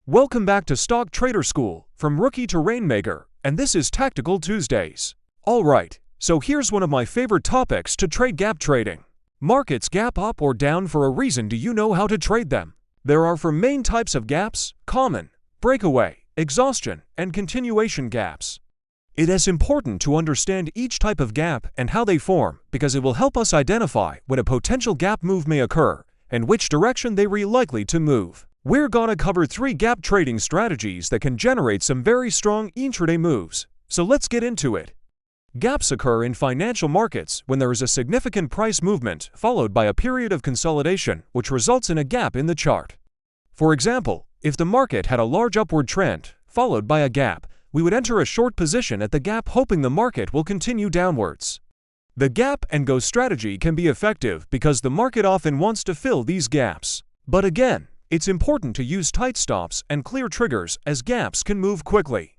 Welcome back to Stock Trader School, from Rookie to Rainmaker, and this is Tactical Tuesdays. Alright, so here's one of my favorite topics to trade: gap trading. Markets gap up or down for a reason. Do you know how to trade them? There are four main types of gaps: common, breakaway, exhaustion, and continuation gaps. It is important to understand each type of gap and how they form, because it will help us identify when a potential gap move may occur and which direction they are likely to move. We're gonna cover 3 gap trading strategies that can generate some very strong intraday moves. So let's get into it. Gaps occur in financial markets when there is a significant price movement followed by a period of consolidation, which results in a gap in the chart. For example, if the market had a large upward trend followed by a gap, we would enter a short position at the gap, hoping the market will continue downwards. The gap and go strategy can be effective because the market often wants to fill these gaps. But again, it's important to use tight stops and clear triggers, as gaps can move quickly.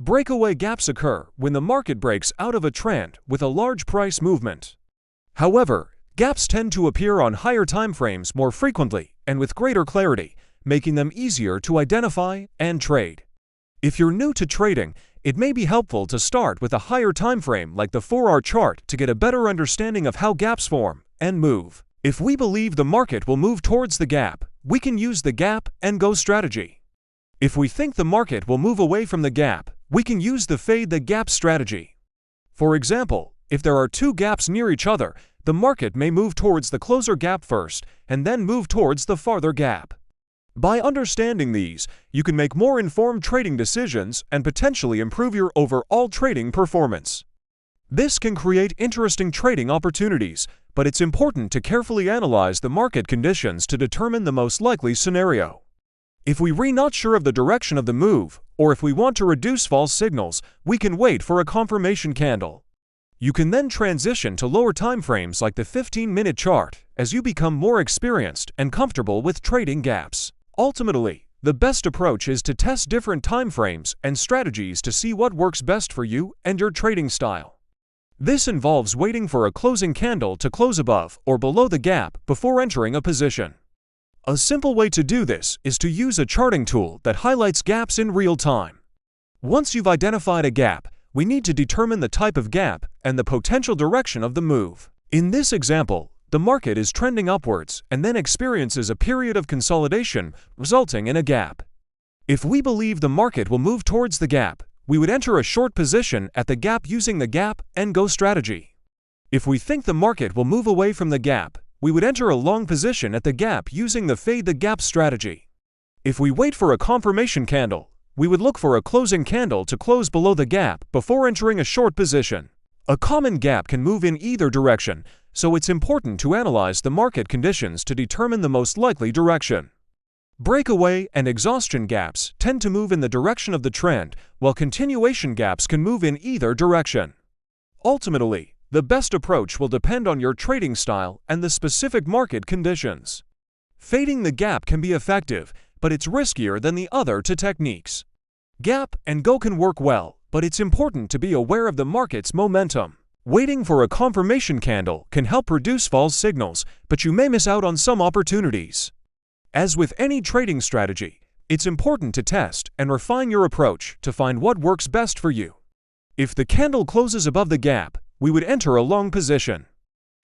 Breakaway gaps occur when the market breaks out of a trend with a large price movement. However, gaps tend to appear on higher timeframes more frequently and with greater clarity, making them easier to identify and trade. If you're new to trading, it may be helpful to start with a higher timeframe like the 4-hour chart to get a better understanding of how gaps form and move. If we believe the market will move towards the gap, we can use the gap and go strategy. If we think the market will move away from the gap, we can use the fade the gap strategy. For example, if there are 2 gaps near each other, the market may move towards the closer gap first and then move towards the farther gap. By understanding these, you can make more informed trading decisions and potentially improve your overall trading performance. This can create interesting trading opportunities, but it's important to carefully analyze the market conditions to determine the most likely scenario. If we're not sure of the direction of the move, or if we want to reduce false signals, we can wait for a confirmation candle. You can then transition to lower timeframes like the 15-minute chart as you become more experienced and comfortable with trading gaps. Ultimately, the best approach is to test different timeframes and strategies to see what works best for you and your trading style. This involves waiting for a closing candle to close above or below the gap before entering a position. A simple way to do this is to use a charting tool that highlights gaps in real time. Once you've identified a gap, we need to determine the type of gap and the potential direction of the move. In this example, the market is trending upwards and then experiences a period of consolidation, resulting in a gap. If we believe the market will move towards the gap, we would enter a short position at the gap using the gap and go strategy. If we think the market will move away from the gap, we would enter a long position at the gap using the fade the gap strategy. If we wait for a confirmation candle, we would look for a closing candle to close below the gap before entering a short position. A common gap can move in either direction, so it's important to analyze the market conditions to determine the most likely direction. Breakaway and exhaustion gaps tend to move in the direction of the trend, while continuation gaps can move in either direction. Ultimately, the best approach will depend on your trading style and the specific market conditions. Fading the gap can be effective, but it's riskier than the other 2 techniques. Gap and go can work well, but it's important to be aware of the market's momentum. Waiting for a confirmation candle can help reduce false signals, but you may miss out on some opportunities. As with any trading strategy, it's important to test and refine your approach to find what works best for you. If the candle closes above the gap, we would enter a long position.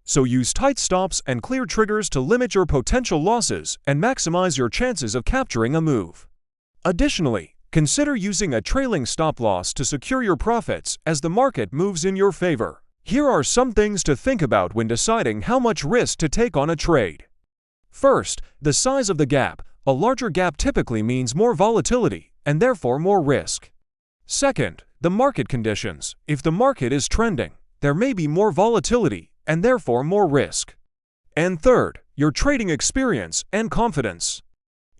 So use tight stops and clear triggers to limit your potential losses and maximize your chances of capturing a move. Additionally, consider using a trailing stop loss to secure your profits as the market moves in your favor. Here are some things to think about when deciding how much risk to take on a trade. First, the size of the gap. A larger gap typically means more volatility and therefore more risk. Second, the market conditions. If the market is trending, there may be more volatility and therefore more risk. And third, your trading experience and confidence.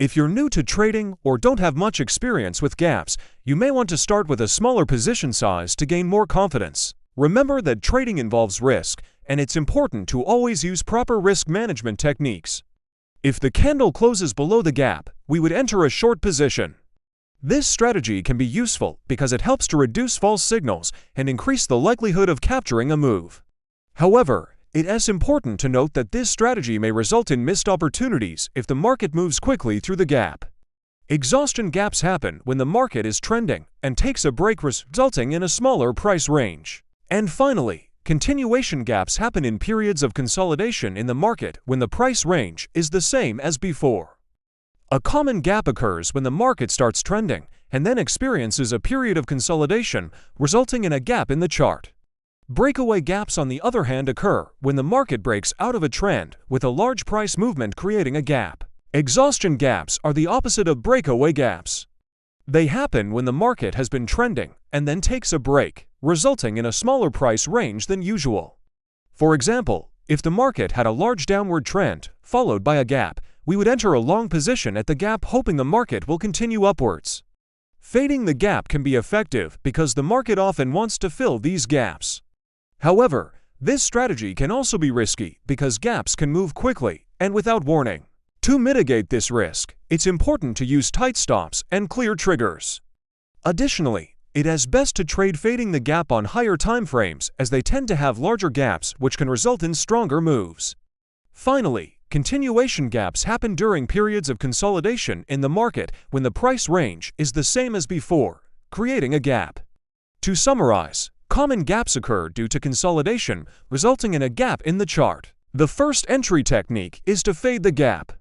If you're new to trading or don't have much experience with gaps, you may want to start with a smaller position size to gain more confidence. Remember that trading involves risk, and it's important to always use proper risk management techniques. If the candle closes below the gap, we would enter a short position. This strategy can be useful because it helps to reduce false signals and increase the likelihood of capturing a move. However, it is important to note that this strategy may result in missed opportunities if the market moves quickly through the gap. Exhaustion gaps happen when the market is trending and takes a break, resulting in a smaller price range. And finally, continuation gaps happen in periods of consolidation in the market when the price range is the same as before. A common gap occurs when the market starts trending and then experiences a period of consolidation, resulting in a gap in the chart. Breakaway gaps, on the other hand, occur when the market breaks out of a trend with a large price movement creating a gap. Exhaustion gaps are the opposite of breakaway gaps. They happen when the market has been trending and then takes a break, resulting in a smaller price range than usual. For example, if the market had a large downward trend followed by a gap, we would enter a long position at the gap, hoping the market will continue upwards. Fading the gap can be effective because the market often wants to fill these gaps. However, this strategy can also be risky because gaps can move quickly and without warning. To mitigate this risk, it's important to use tight stops and clear triggers. Additionally, it is best to trade fading the gap on higher time frames, as they tend to have larger gaps, which can result in stronger moves. Finally, continuation gaps happen during periods of consolidation in the market when the price range is the same as before, creating a gap. To summarize, common gaps occur due to consolidation, resulting in a gap in the chart. The first entry technique is to fade the gap.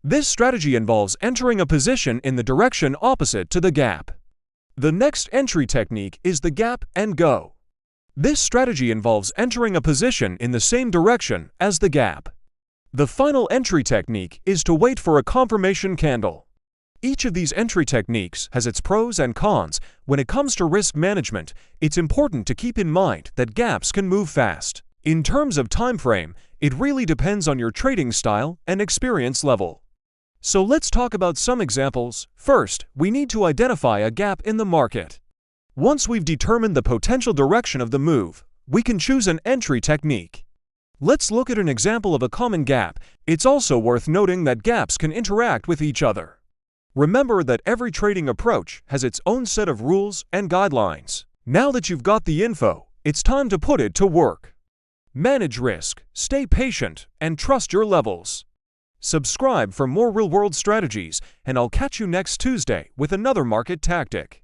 This strategy involves entering a position in the direction opposite to the gap. The next entry technique is the gap and go. This strategy involves entering a position in the same direction as the gap. The final entry technique is to wait for a confirmation candle. Each of these entry techniques has its pros and cons. When it comes to risk management, it's important to keep in mind that gaps can move fast. In terms of time frame, it really depends on your trading style and experience level. So let's talk about some examples. First, we need to identify a gap in the market. Once we've determined the potential direction of the move, we can choose an entry technique. Let's look at an example of a common gap. It's also worth noting that gaps can interact with each other. Remember that every trading approach has its own set of rules and guidelines. Now that you've got the info, it's time to put it to work. Manage risk, stay patient, and trust your levels. Subscribe for more real-world strategies, and I'll catch you next Tuesday with another market tactic.